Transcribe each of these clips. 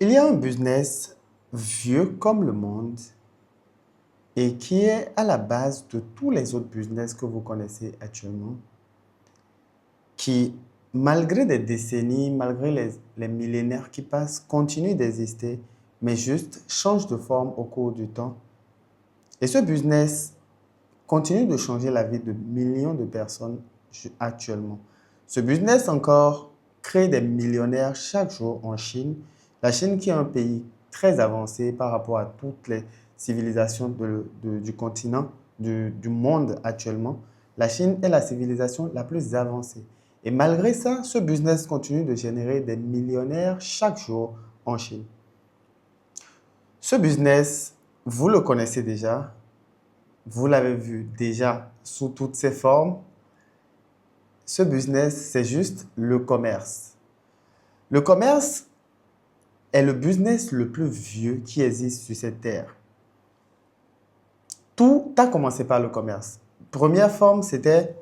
Il y a un business vieux comme le monde et qui est à la base de tous les autres business que vous connaissez actuellement, qui, malgré des décennies, malgré les millénaires qui passent, continue d'exister, mais juste change de forme au cours du temps. Et ce business continue de changer la vie de millions de personnes actuellement. Ce business encore crée des millionnaires chaque jour en Chine. La Chine qui est un pays très avancé par rapport à toutes les civilisations du continent, du monde actuellement. La Chine est la civilisation la plus avancée. Et malgré ça, ce business continue de générer des millionnaires chaque jour en Chine. Ce business, vous le connaissez déjà, vous l'avez vu déjà sous toutes ses formes. Ce business, c'est juste le commerce. Le commerce est le business le plus vieux qui existe sur cette terre. Tout a commencé par le commerce. Première forme, c'était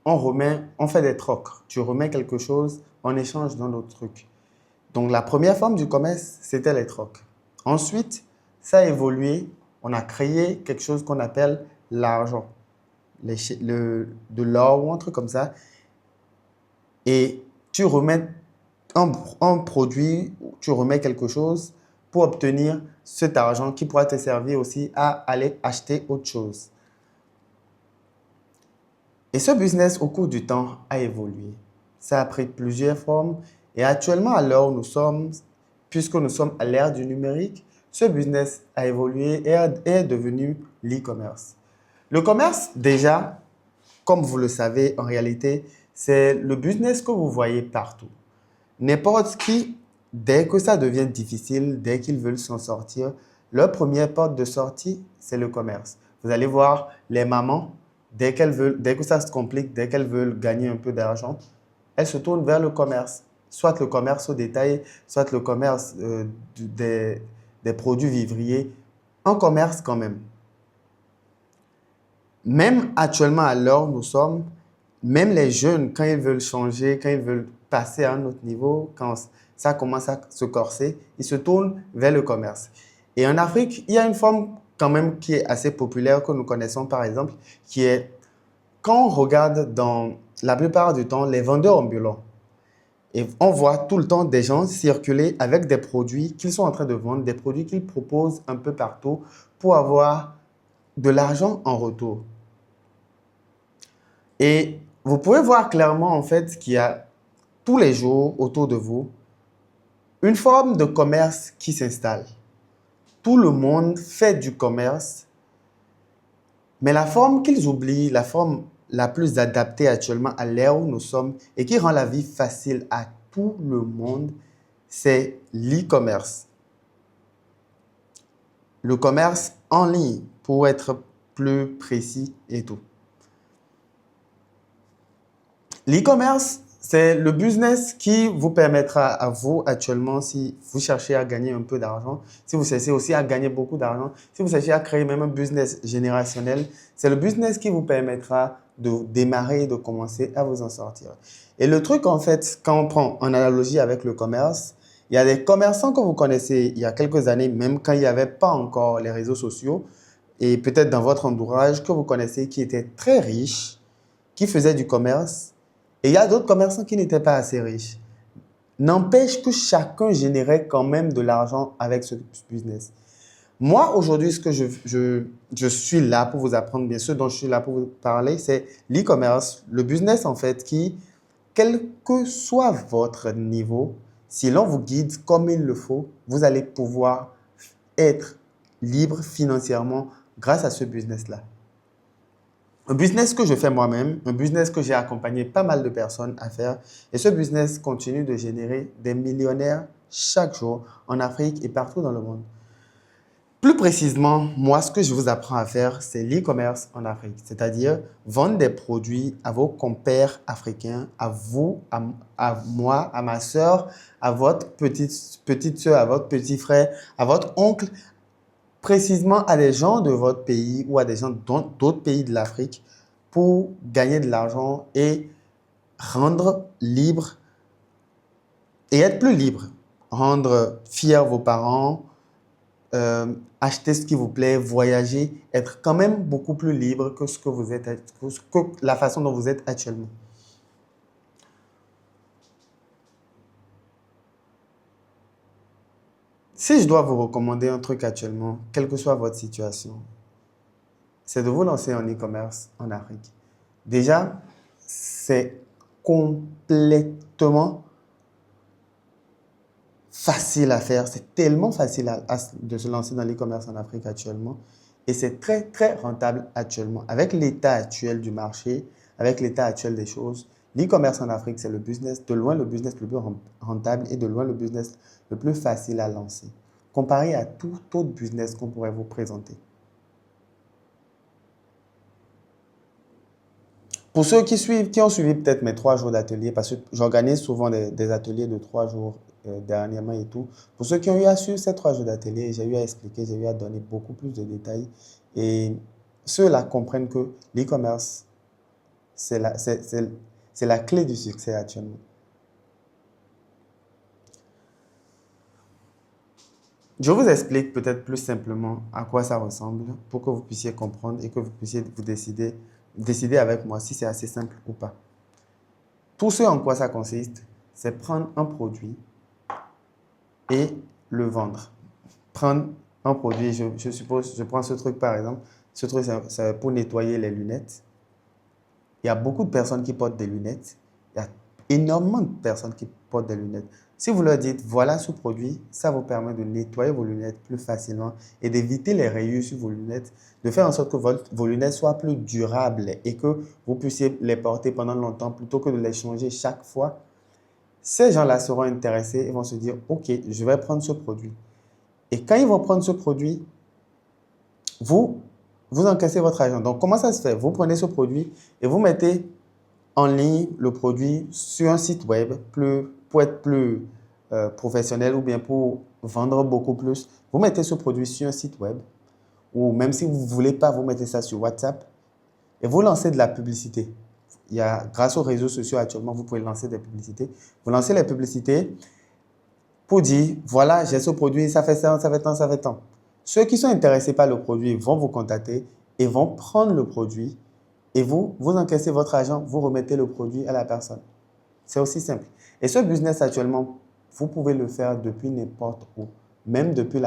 on fait des trocs. Tu remets quelque chose en échange d'un autre truc. Donc la première forme du commerce, c'était les trocs. Ensuite, ça a évolué. On a créé quelque chose qu'on appelle l'argent. De l'or ou un truc comme ça. Et tu remets un produit, tu remets quelque chose pour obtenir cet argent qui pourra te servir aussi à aller acheter autre chose. Et ce business, au cours du temps, a évolué. Ça a pris plusieurs formes. Et actuellement, à l'heure où nous sommes, puisque nous sommes à l'ère du numérique, ce business a évolué et est devenu l'e-commerce. Le commerce, déjà, comme vous le savez, en réalité, c'est le business que vous voyez partout. N'importe qui, dès que ça devient difficile, dès qu'ils veulent s'en sortir, leur première porte de sortie, c'est le commerce. Vous allez voir les mamans, dès que ça se complique, dès qu'elles veulent gagner un peu d'argent, elles se tournent vers le commerce. Soit le commerce au détail, soit le commerce des produits vivriers. Un commerce quand même. Même actuellement, à l'heure où nous sommes, même les jeunes, quand ils veulent changer, quand ils veulent passer à un autre niveau, quand ça commence à se corser, ils se tournent vers le commerce. Et en Afrique, il y a une forme quand même qui est assez populaire que nous connaissons par exemple, qui est quand on regarde dans la plupart du temps les vendeurs ambulants. Et on voit tout le temps des gens circuler avec des produits qu'ils sont en train de vendre, des produits qu'ils proposent un peu partout pour avoir de l'argent en retour. Et vous pouvez voir clairement en fait qu'il y a tous les jours autour de vous une forme de commerce qui s'installe. Tout le monde fait du commerce, mais la forme qu'ils oublient, la forme la plus adaptée actuellement à l'ère où nous sommes et qui rend la vie facile à tout le monde, c'est l'e-commerce. Le commerce en ligne, pour être plus précis et tout. L'e-commerce, c'est le business qui vous permettra à vous actuellement, si vous cherchez à gagner un peu d'argent, si vous cherchez aussi à gagner beaucoup d'argent, si vous cherchez à créer même un business générationnel, c'est le business qui vous permettra de démarrer et de commencer à vous en sortir. Et le truc en fait, quand on prend en analogie avec le commerce, il y a des commerçants que vous connaissez il y a quelques années, même quand il n'y avait pas encore les réseaux sociaux, et peut-être dans votre entourage que vous connaissez qui étaient très riches, qui faisaient du commerce. Et il y a d'autres commerçants qui n'étaient pas assez riches. N'empêche que chacun générait quand même de l'argent avec ce business. Moi, aujourd'hui, ce que je suis là pour vous apprendre, bien sûr, dont je suis là pour vous parler, c'est l'e-commerce, le business en fait qui, quel que soit votre niveau, si l'on vous guide comme il le faut, vous allez pouvoir être libre financièrement grâce à ce business-là. Un business que je fais moi-même, un business que j'ai accompagné pas mal de personnes à faire. Et ce business continue de générer des millionnaires chaque jour en Afrique et partout dans le monde. Plus précisément, moi, ce que je vous apprends à faire, c'est l'e-commerce en Afrique. C'est-à-dire vendre des produits à vos compères africains, à vous, à moi, à ma soeur, à votre petite soeur, à votre petit frère, à votre oncle, précisément à des gens de votre pays ou à des gens d'autres pays de l'Afrique pour gagner de l'argent et rendre libre et être plus libre. rendre fiers vos parents, acheter ce qui vous plaît, voyager, être quand même beaucoup plus libre que ce que vous êtes, que la façon dont vous êtes actuellement. Si je dois vous recommander un truc actuellement, quelle que soit votre situation, c'est de vous lancer en e-commerce en Afrique. Déjà, c'est complètement facile à faire. C'est tellement facile de se lancer dans l'e-commerce en Afrique actuellement. Et c'est très, très rentable actuellement. Avec l'état actuel du marché, avec l'état actuel des choses, l'e-commerce en Afrique, c'est le business, de loin le business le plus rentable et de loin le business le plus facile à lancer, comparé à tout autre business qu'on pourrait vous présenter. Pour ceux qui ont suivi peut-être mes 3 jours d'atelier, parce que j'organise souvent des ateliers de 3 jours dernièrement et tout. Pour ceux qui ont eu à suivre ces 3 jours d'atelier, j'ai eu à expliquer, j'ai eu à donner beaucoup plus de détails. Et ceux-là comprennent que l'e-commerce, c'est la clé du succès actuellement. Je vous explique peut-être plus simplement à quoi ça ressemble pour que vous puissiez comprendre et que vous puissiez vous décider avec moi si c'est assez simple ou pas. Tout ce en quoi ça consiste, c'est prendre un produit et le vendre. Prendre un produit, je suppose, je prends ce truc par exemple, ce truc c'est pour nettoyer les lunettes. Il y a beaucoup de personnes qui portent des lunettes. Il y a énormément de personnes qui portent des lunettes. Si vous leur dites, voilà ce produit, ça vous permet de nettoyer vos lunettes plus facilement et d'éviter les rayures sur vos lunettes, de faire en sorte que vos lunettes soient plus durables et que vous puissiez les porter pendant longtemps plutôt que de les changer chaque fois. Ces gens-là seront intéressés et vont se dire, OK, je vais prendre ce produit. Et quand ils vont prendre ce produit, vous encaissez votre argent. Donc, comment ça se fait? Vous prenez ce produit et vous mettez en ligne le produit sur un site web pour être plus professionnel ou bien pour vendre beaucoup plus. Vous mettez ce produit sur un site web ou même si vous ne voulez pas, vous mettez ça sur WhatsApp et vous lancez de la publicité. Grâce aux réseaux sociaux actuellement, vous pouvez lancer des publicités. Vous lancez les publicités pour dire, voilà, j'ai ce produit, ça fait ça, ça fait tant, ça fait tant. Ceux qui sont intéressés par le produit vont vous contacter et vont prendre le produit et vous encaissez votre argent, vous remettez le produit à la personne. C'est aussi simple. Et ce business actuellement, vous pouvez le faire depuis n'importe où, même depuis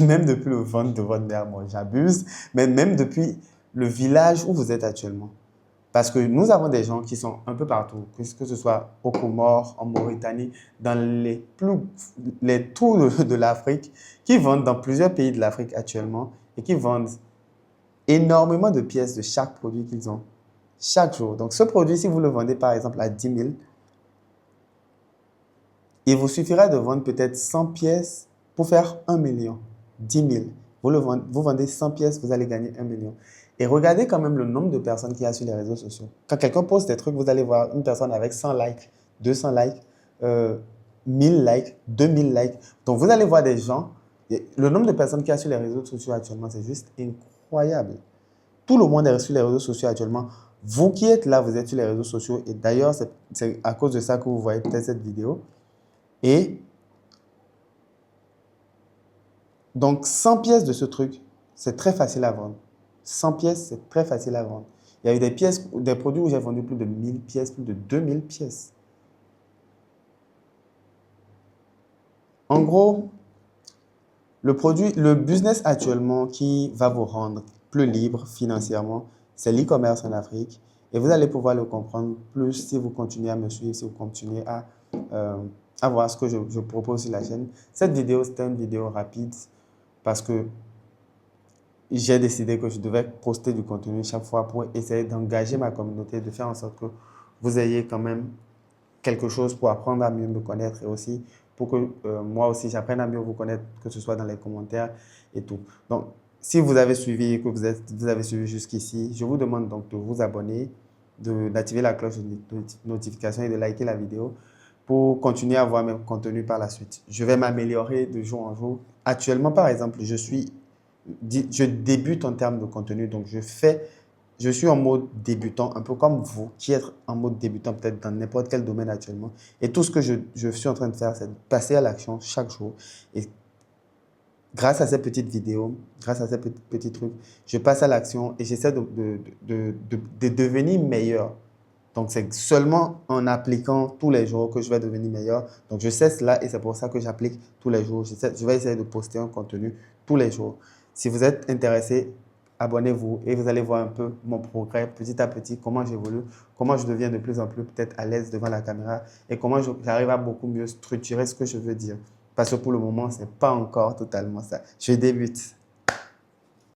même depuis le ventre de votre mère. Moi, j'abuse, mais même depuis le village où vous êtes actuellement. Parce que nous avons des gens qui sont un peu partout, que ce soit aux Comores, en Mauritanie, dans les tours de l'Afrique, qui vendent dans plusieurs pays de l'Afrique actuellement et qui vendent énormément de pièces de chaque produit qu'ils ont, chaque jour. Donc, ce produit, si vous le vendez par exemple à 10 000, il vous suffira de vendre peut-être 100 pièces pour faire 1 million. 10 000. Vous vendez 100 pièces, vous allez gagner 1 million. Et regardez quand même le nombre de personnes qu'il y a sur les réseaux sociaux. Quand quelqu'un poste des trucs, vous allez voir une personne avec 100 likes, 200 likes, 1000 likes, 2000 likes. Donc, vous allez voir des gens. Le nombre de personnes qu'il y a sur les réseaux sociaux actuellement, c'est juste incroyable. Tout le monde est sur les réseaux sociaux actuellement. Vous qui êtes là, vous êtes sur les réseaux sociaux. Et d'ailleurs, c'est à cause de ça que vous voyez peut-être cette vidéo. Et donc, 100 pièces de ce truc, c'est très facile à vendre. 100 pièces, c'est très facile à vendre. Il y a eu des produits où j'ai vendu plus de 1000 pièces, plus de 2000 pièces. En gros, le business actuellement qui va vous rendre plus libre financièrement, c'est l'e-commerce en Afrique. Et vous allez pouvoir le comprendre plus si vous continuez à me suivre, si vous continuez à voir ce que je propose sur la chaîne. Cette vidéo, c'était une vidéo rapide parce que j'ai décidé que je devais poster du contenu chaque fois pour essayer d'engager ma communauté, de faire en sorte que vous ayez quand même quelque chose pour apprendre à mieux me connaître et aussi pour que moi aussi j'apprenne à mieux vous connaître, que ce soit dans les commentaires et tout. Donc, si vous avez suivi et que vous avez suivi jusqu'ici, je vous demande donc de vous abonner, d'activer la cloche de notification et de liker la vidéo pour continuer à voir mes contenus par la suite. Je vais m'améliorer de jour en jour. Actuellement, par exemple, je débute en termes de contenu, donc je fais je suis en mode débutant, un peu comme vous, qui êtes en mode débutant peut-être dans n'importe quel domaine actuellement. Et tout ce que je suis en train de faire, c'est de passer à l'action chaque jour. Et grâce à ces petites vidéos, grâce à ces petits trucs, je passe à l'action et j'essaie de devenir meilleur. Donc, c'est seulement en appliquant tous les jours que je vais devenir meilleur. Donc, je sais cela et c'est pour ça que j'applique tous les jours. Je vais essayer de poster un contenu tous les jours. Si vous êtes intéressé, abonnez-vous et vous allez voir un peu mon progrès petit à petit, comment j'évolue, comment je deviens de plus en plus peut-être à l'aise devant la caméra et comment j'arrive à beaucoup mieux structurer ce que je veux dire. Parce que pour le moment, ce n'est pas encore totalement ça. Je débute.